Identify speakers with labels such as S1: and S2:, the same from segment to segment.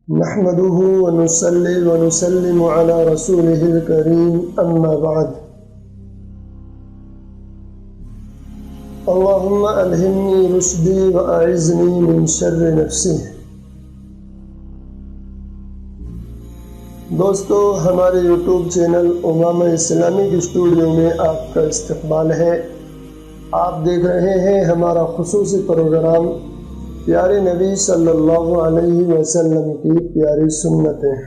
S1: نحمده ونصلي ونسلم على رسوله الكريم أما بعد اللهم ألهمني رشدي وأعذني من شر نفسي۔ دوستو، ہمارے یوٹیوب چینل امامہ اسلامک اسٹوڈیو میں آپ کا استقبال ہے۔ آپ دیکھ رہے ہیں ہمارا خصوصی پروگرام پیارے نبی صلی اللہ علیہ وسلم کی پیاری سنتیں۔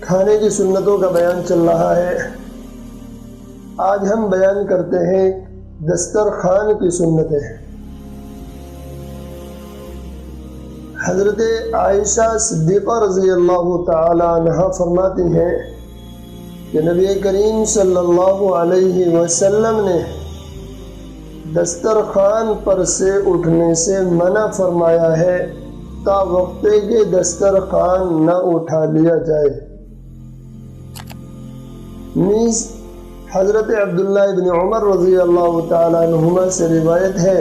S1: کھانے کی سنتوں کا بیان چل رہا ہے۔ آج ہم بیان کرتے ہیں دسترخوان کی سنتیں۔ حضرت عائشہ صدیقہ رضی اللہ تعالی عنہا فرماتی ہیں کہ نبی کریم صلی اللہ علیہ وسلم نے دسترخوان پر سے اٹھنے سے منع فرمایا ہے تا وقتے کے دسترخوان نہ اٹھا لیا جائے۔ نیز حضرت عبداللہ ابن عمر رضی اللہ تعالیٰ عنہما سے روایت ہے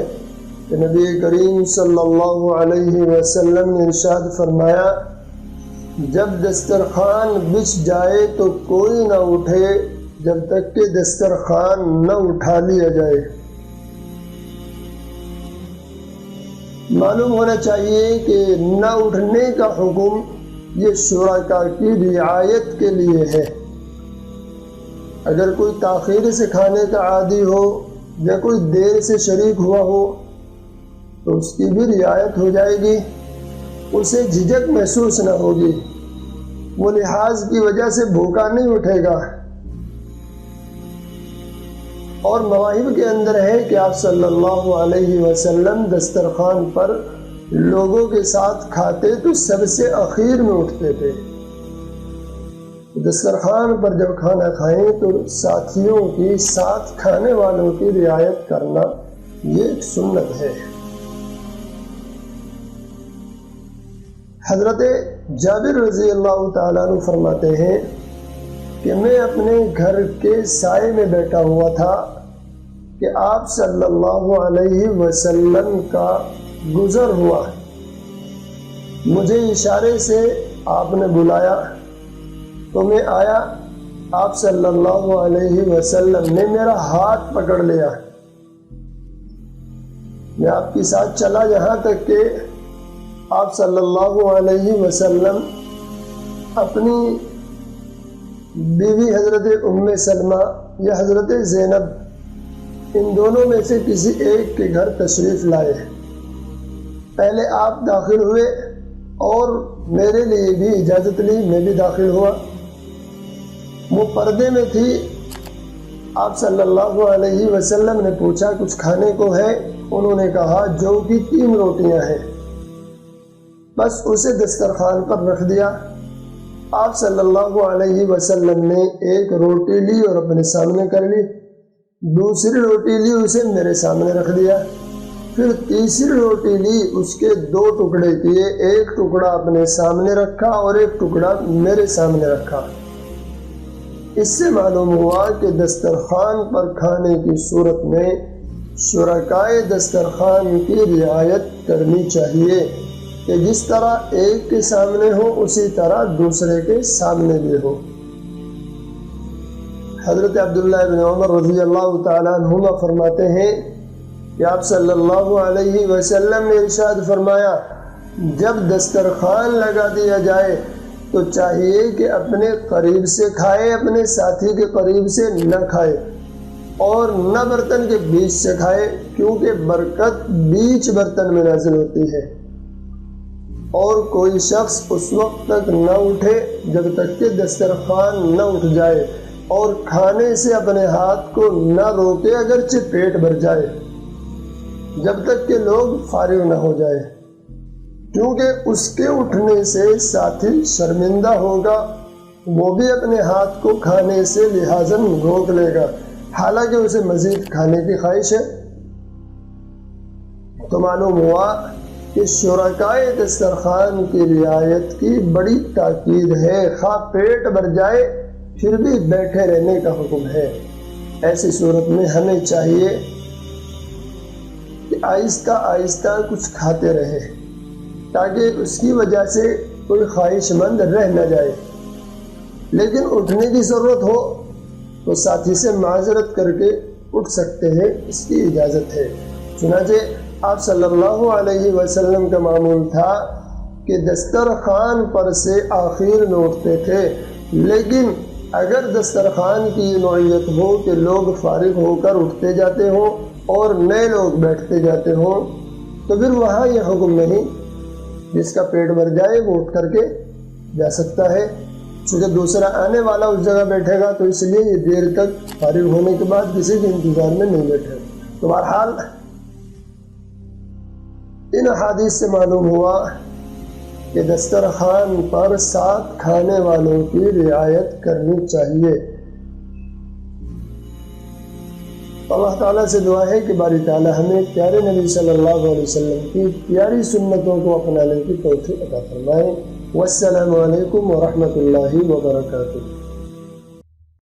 S1: کہ نبی کریم صلی اللہ علیہ وسلم نے ارشاد فرمایا، جب دسترخوان بچھ جائے تو کوئی نہ اٹھے جب تک کہ دسترخوان نہ اٹھا لیا جائے۔ معلوم ہونا چاہیے کہ نہ اٹھنے کا حکم یہ شرکاء کی رعایت کے لیے ہے۔ اگر کوئی تاخیر سے کھانے کا عادی ہو یا کوئی دیر سے شریک ہوا ہو تو اس کی بھی رعایت ہو جائے گی، اسے جھجک محسوس نہ ہوگی، وہ لحاظ کی وجہ سے بھوکا نہیں اٹھے گا۔ اور مواہب کے اندر ہے کہ آپ صلی اللہ علیہ وسلم دسترخوان پر لوگوں کے ساتھ کھاتے تو سب سے اخیر میں اٹھتے تھے۔ دسترخوان پر جب کھانا کھائیں تو ساتھیوں کی، ساتھ کھانے والوں کی رعایت کرنا یہ ایک سنت ہے۔ حضرت جابر رضی اللہ تعالیٰ عنہ فرماتے ہیں کہ میں اپنے گھر کے سائے میں بیٹھا ہوا تھا کہ آپ صلی اللہ علیہ وسلم کا گزر ہوا۔ مجھے اشارے سے آپ نے بلایا تو میں آیا۔ آپ صلی اللہ علیہ وسلم نے میرا ہاتھ پکڑ لیا۔ میں آپ کے ساتھ چلا یہاں تک کہ آپ صلی اللہ علیہ وسلم اپنی بیوی حضرت ام سلمہ یا حضرت زینب، ان دونوں میں سے کسی ایک کے گھر تشریف لائے۔ پہلے آپ داخل ہوئے اور میرے لیے بھی اجازت لی، میں بھی داخل ہوا۔ وہ پردے میں تھی۔ آپ صلی اللہ علیہ وسلم نے پوچھا کچھ کھانے کو ہے؟ انہوں نے کہا جو کی 3 روٹیاں ہیں۔ بس اسے دسترخوان پر رکھ دیا۔ آپ صلی اللہ علیہ وسلم نے ایک روٹی لی اور اپنے سامنے کر لی، دوسری روٹی لی، اسے میرے سامنے رکھ دیا، پھر تیسری روٹی لی، اس کے 2 ٹکڑے کیے، ایک ٹکڑا اپنے سامنے رکھا اور ایک ٹکڑا میرے سامنے رکھا۔ اس سے معلوم ہوا کہ دسترخوان پر کھانے کی صورت میں شرکائے دسترخوان کی رعایت کرنی چاہیے کہ جس طرح ایک کے سامنے ہو اسی طرح دوسرے کے سامنے بھی ہو۔ حضرت عبداللہ بن عمر رضی اللہ تعالیٰ عنہما فرماتے ہیں کہ آپ صلی اللہ علیہ وسلم نے ارشاد فرمایا، جب دسترخوان لگا دیا جائے تو چاہیے کہ اپنے قریب سے کھائے، اپنے ساتھی کے قریب سے نہ کھائے اور نہ برتن کے بیچ سے کھائے، کیونکہ برکت بیچ برتن میں نازل ہوتی ہے۔ اور کوئی شخص اس وقت تک نہ اٹھے جب تک کہ دسترخوان نہ اٹھ جائے، اور کھانے سے اپنے ہاتھ کو نہ روکے اگرچہ پیٹ بھر جائے، جب تک کہ لوگ فارغ نہ ہو جائے، کیونکہ اس کے اٹھنے سے ساتھی شرمندہ ہوگا، وہ بھی اپنے ہاتھ کو کھانے سے لحاظاً روک لے گا، حالانکہ اسے مزید کھانے کی خواہش ہے۔ تو معلوم ہوا کہ شرکائے دسترخوان کی رعایت کی بڑی تاکید ہے، خواہ پیٹ بھر جائے پھر بھی بیٹھے رہنے کا حکم ہے۔ ایسی صورت میں ہمیں چاہیے کہ آہستہ آہستہ کچھ کھاتے رہے تاکہ اس کی وجہ سے کوئی خواہش مند رہ نہ جائے، لیکن اٹھنے کی ضرورت ہو تو ساتھی سے معذرت کر کے اٹھ سکتے ہیں، اس کی اجازت ہے۔ چنانچہ آپ صلی اللہ علیہ وسلم کا معمول تھا کہ دسترخوان پر سے آخر میں اٹھتے تھے، لیکن اگر دسترخوان کی یہ نوعیت ہو کہ لوگ فارغ ہو کر اٹھتے جاتے ہوں اور نئے لوگ بیٹھتے جاتے ہوں تو پھر وہاں یہ حکم نہیں، جس کا پیٹ بھر جائے وہ اٹھ کر کے جا سکتا ہے، چونکہ دوسرا آنے والا اس جگہ بیٹھے گا، تو اس لیے یہ دیر تک فارغ ہونے کے بعد کسی کے انتظار میں نہیں بیٹھے۔ تو بہرحال ان احادیث سے معلوم ہوا کہ دسترخوان پر ساتھ کھانے والوں کی رعایت کرنی چاہیے۔ اللہ تعالیٰ سے دعا ہے کہ باری تعالیٰ ہمیں پیارے نبی صلی اللہ علیہ وسلم کی پیاری سنتوں کو اپنانے کی توفیق عطا فرمائے۔ والسلام علیکم ورحمۃ اللہ وبرکاتہ۔